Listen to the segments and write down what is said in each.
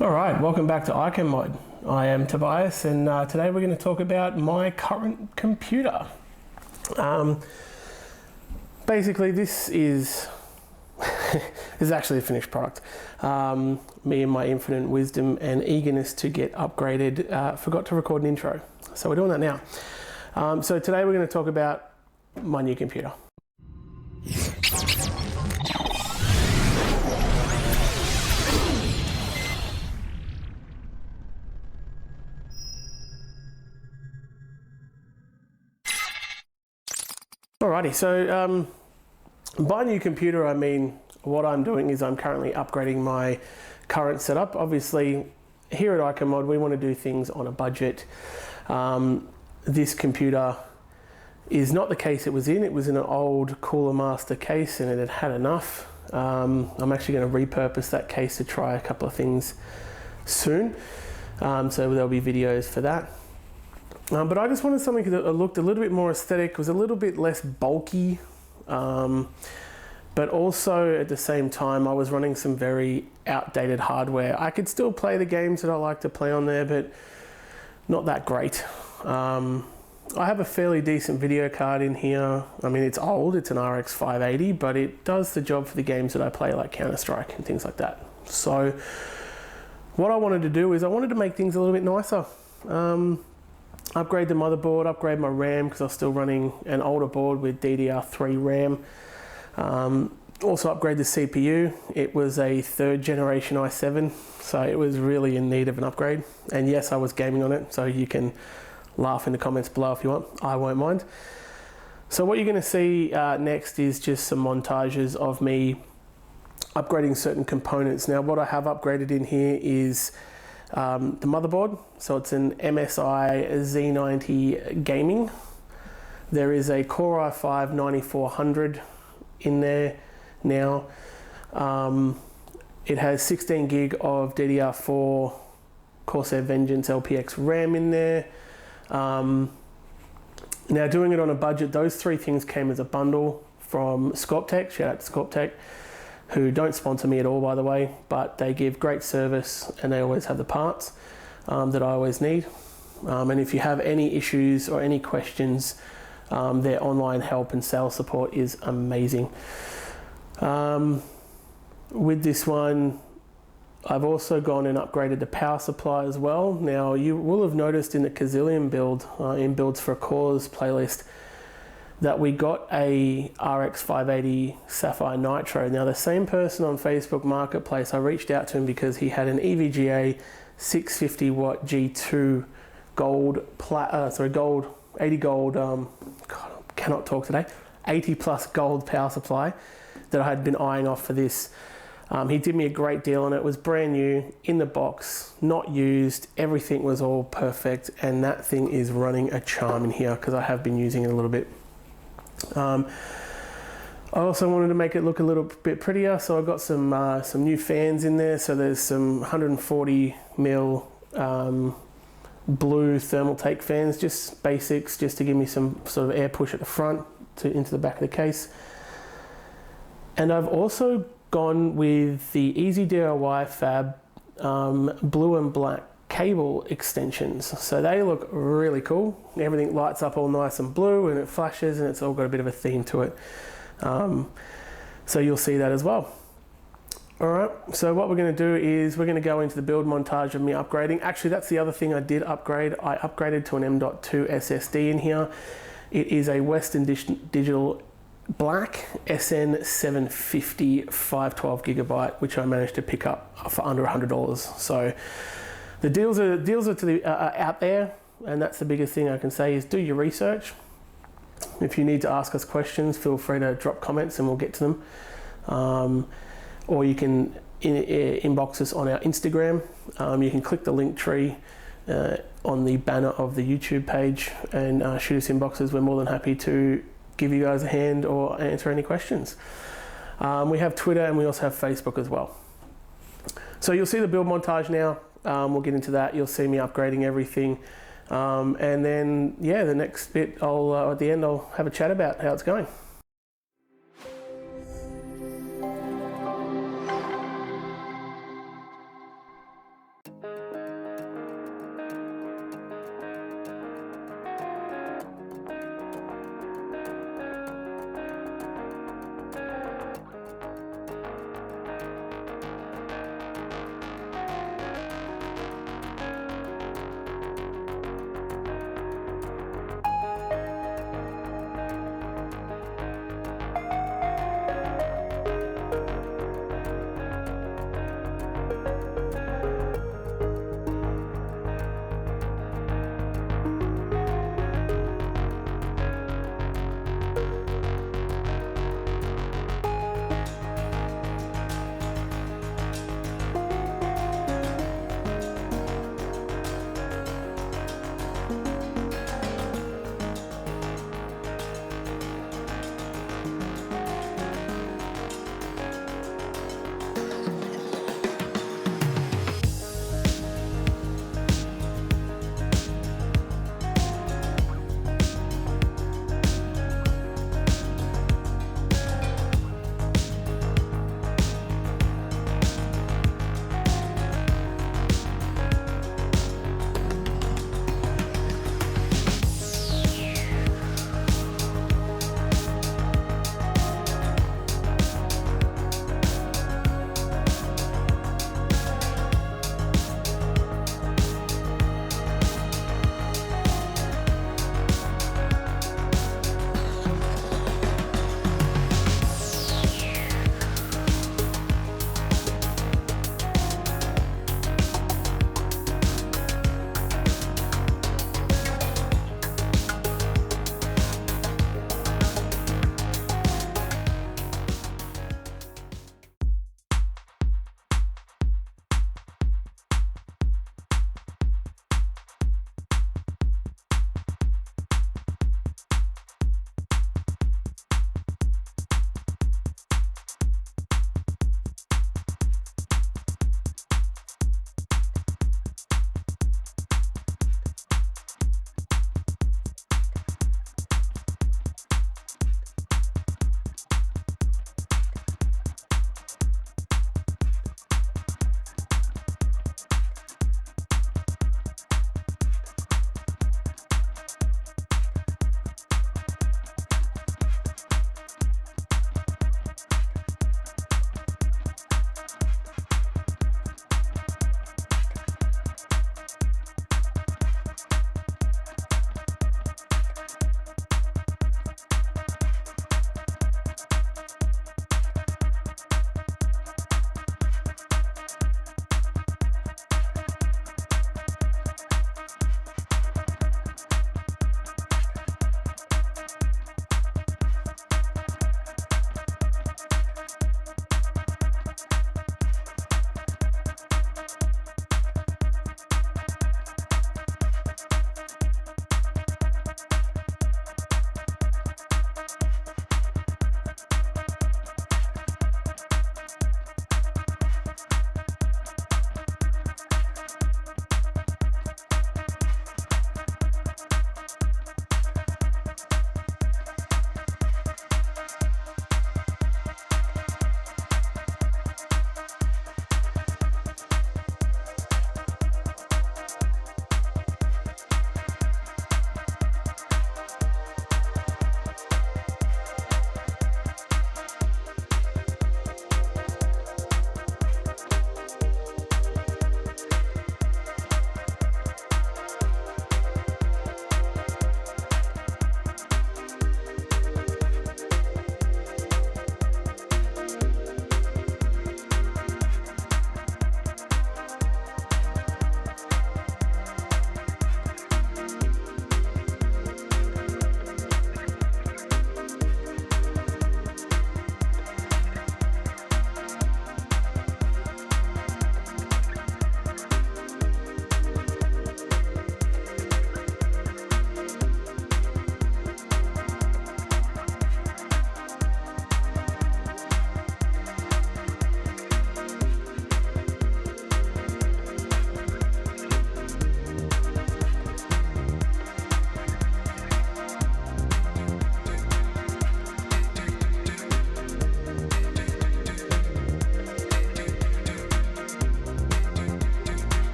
All right, welcome back to iCanMod. I am Tobias, and today we're going to talk about my current computer. Basically, this is actually a finished product. Me and my infinite wisdom and eagerness to get upgraded forgot to record an intro, so we're doing that now. So today we're going to talk about my new computer. Alrighty, so by new computer I mean what I'm doing is I'm currently upgrading my current setup. Obviously here at iCanMod we want to do things on a budget. This computer is not the case it was in. It was in an old Cooler Master case and it had enough. I'm actually going to repurpose that case to try a couple of things soon. So there'll be videos for that. But I just wanted something that looked a little bit more aesthetic, was a little bit less bulky, but also at the same time I was running some very outdated hardware. I could still play the games that I like to play on there, but not that great. I have a fairly decent video card in here. I mean, it's old, it's an RX 580, but it does the job for the games that I play, like Counter-Strike and things like that. So what I wanted to do is I wanted to make things a little bit nicer. Upgrade the motherboard, upgrade my RAM because I was still running an older board with DDR3 RAM. Also upgrade the CPU. It was a 3rd generation i7, so it was really in need of an upgrade. And yes, I was gaming on it, so you can laugh in the comments below if you want. I won't mind. So what you're going to see next is just some montages of me upgrading certain components. Now what I have upgraded in here is the motherboard. So it's an MSI Z90 Gaming. There is a Core i5 9400 in there now. It has 16 gig of DDR4 Corsair Vengeance LPX RAM in there. Now doing it on a budget, those 3 things came as a bundle from Scorptech. Shout out to Scorptech, who don't sponsor me at all, by the way, but they give great service and they always have the parts that I always need. And if you have any issues or any questions, their online help and sales support is amazing. With this one, I've also gone and upgraded the power supply as well. Now, you will have noticed in the Kazillion build, in Builds for a Cause playlist, that we got a RX 580 Sapphire Nitro. Now the same person on Facebook Marketplace, I reached out to him because he had an EVGA 650 watt G2 gold, 80 gold, God, I cannot talk today, 80 plus gold power supply that I had been eyeing off for this. He did me a great deal on it. It was brand new, in the box, not used, everything was all perfect, and that thing is running a charm in here because I have been using it a little bit. I also wanted to make it look a little bit prettier, so I got some new fans in there. So there's some 140 mil blue thermal take fans, just basics, just to give me some sort of air push at the front into the back of the case. And I've also gone with the Easy DIY Fab blue and black cable extensions. So they look really cool. Everything lights up all nice and blue and it flashes and it's all got a bit of a theme to it. So you'll see that as well. All right, so what we're going to do is we're going to go into the build montage of me upgrading. Actually, that's the other thing I did upgrade. I upgraded to an M.2 SSD in here. It is a Western Digital Black SN750 512 gigabyte, which I managed to pick up for under $100. So the deals are out there, and that's the biggest thing I can say is do your research. If you need to ask us questions, feel free to drop comments and we'll get to them. Or you can inbox us on our Instagram. You can click the link tree on the banner of the YouTube page and shoot us inboxes. We're more than happy to give you guys a hand or answer any questions. We have Twitter and we also have Facebook as well. So you'll see the build montage now. We'll get into that. You'll see me upgrading everything. And then, yeah, the next bit, at the end, I'll have a chat about how it's going.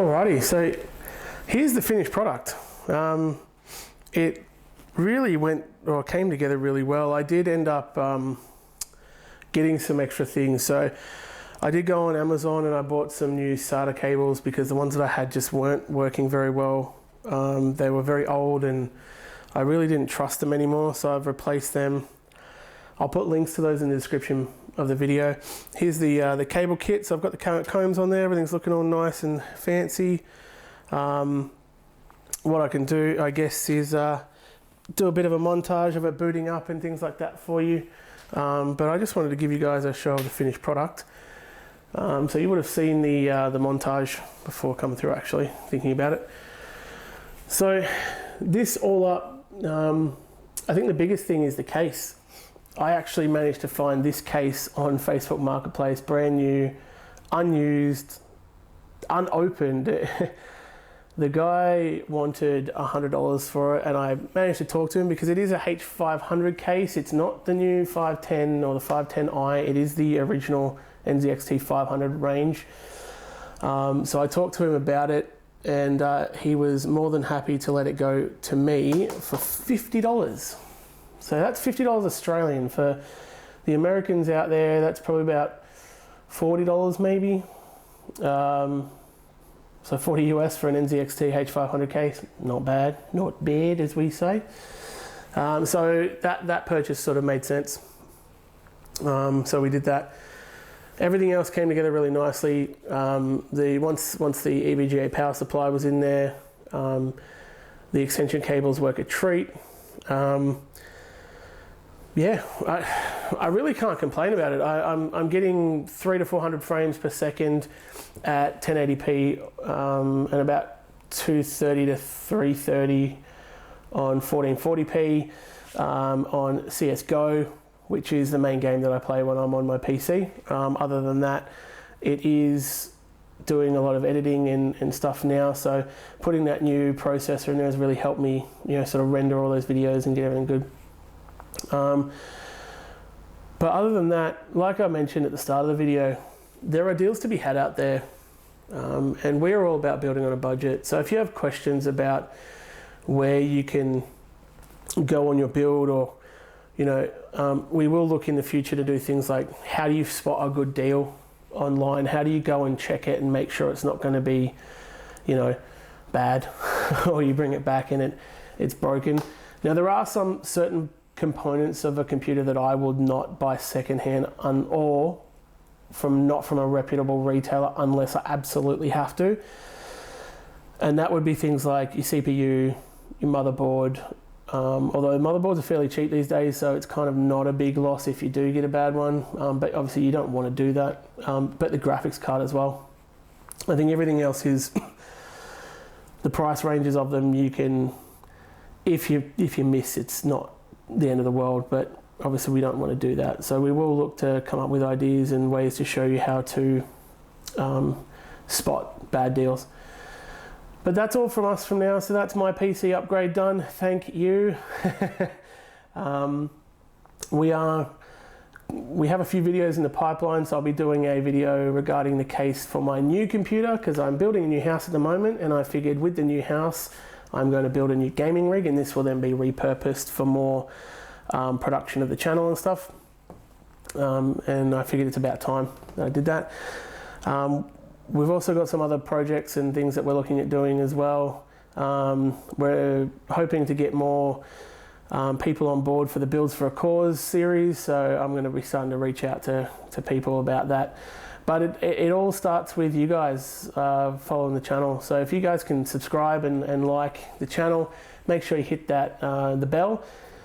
Alrighty, so here's the finished product. It really came together really well. I did end up getting some extra things. So I did go on Amazon and I bought some new SATA cables because the ones that I had just weren't working very well. They were very old and I really didn't trust them anymore, so I've replaced them. I'll put links to those in the description of the video. Here's the cable kit. So I've got the current combs on there. Everything's looking all nice and fancy. What I can do, I guess, is do a bit of a montage of it booting up and things like that for you. But I just wanted to give you guys a show of the finished product. So you would have seen the montage before coming through, actually, thinking about it. So this all up, I think the biggest thing is the case. I actually managed to find this case on Facebook Marketplace, brand new, unused, unopened. The guy wanted $100 for it and I managed to talk to him because it is a H500 case. It's not the new 510 or the 510i. It is the original NZXT 500 range. So I talked to him about it and he was more than happy to let it go to me for $50. So that's $50 Australian. For the Americans out there, that's probably about $40 maybe. So 40 US for an NZXT H500 case, not bad as we say. So that purchase sort of made sense. So we did that. Everything else came together really nicely. Once the EVGA power supply was in there, the extension cables work a treat. Yeah, I really can't complain about it. I'm getting 300 to 400 frames per second at 1080p and about 230 to 330 on 1440p on CSGO, which is the main game that I play when I'm on my PC. Other than that, it is doing a lot of editing and stuff now, so putting that new processor in there has really helped me, sort of render all those videos and get everything good. But other than that, like I mentioned at the start of the video, there are deals to be had out there, and we're all about building on a budget. So if you have questions about where you can go on your build, or we will look in the future to do things like, how do you spot a good deal online? How do you go and check it and make sure it's not going to be bad or you bring it back and it's broken. Now there are some certain components of a computer that I would not buy secondhand or not from a reputable retailer unless I absolutely have to. And that would be things like your CPU, your motherboard, although motherboards are fairly cheap these days, so it's kind of not a big loss if you do get a bad one, but obviously you don't want to do that. But the graphics card as well. I think everything else is, the price ranges of them, you can, if you miss, it's not the end of the world, but obviously we don't want to do that. So we will look to come up with ideas and ways to show you how to spot bad deals. But that's all from us from now. So that's my PC upgrade done. Thank you. We have a few videos in the pipeline, so I'll be doing a video regarding the case for my new computer because I'm building a new house at the moment, and I figured with the new house I'm going to build a new gaming rig, and this will then be repurposed for more production of the channel and stuff. And I figured it's about time that I did that. We've also got some other projects and things that we're looking at doing as well. We're hoping to get more people on board for the Builds for a Cause series, so I'm going to be starting to reach out to people about that. But it all starts with you guys following the channel. So if you guys can subscribe and like the channel, make sure you hit the bell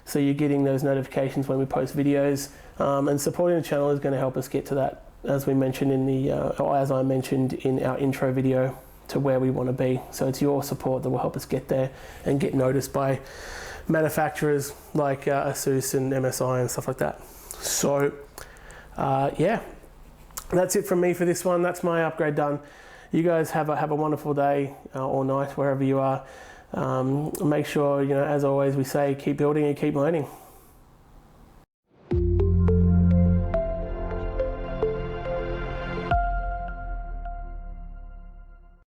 so you're getting those notifications when we post videos. And supporting the channel is going to help us get to that, as we mentioned as I mentioned in our intro video, to where we want to be. So it's your support that will help us get there and get noticed by manufacturers like Asus and MSI and stuff like that. So yeah. That's it from me for this one. That's my upgrade done. You guys have a wonderful day or night, wherever you are. Make sure, as always we say, keep building and keep learning.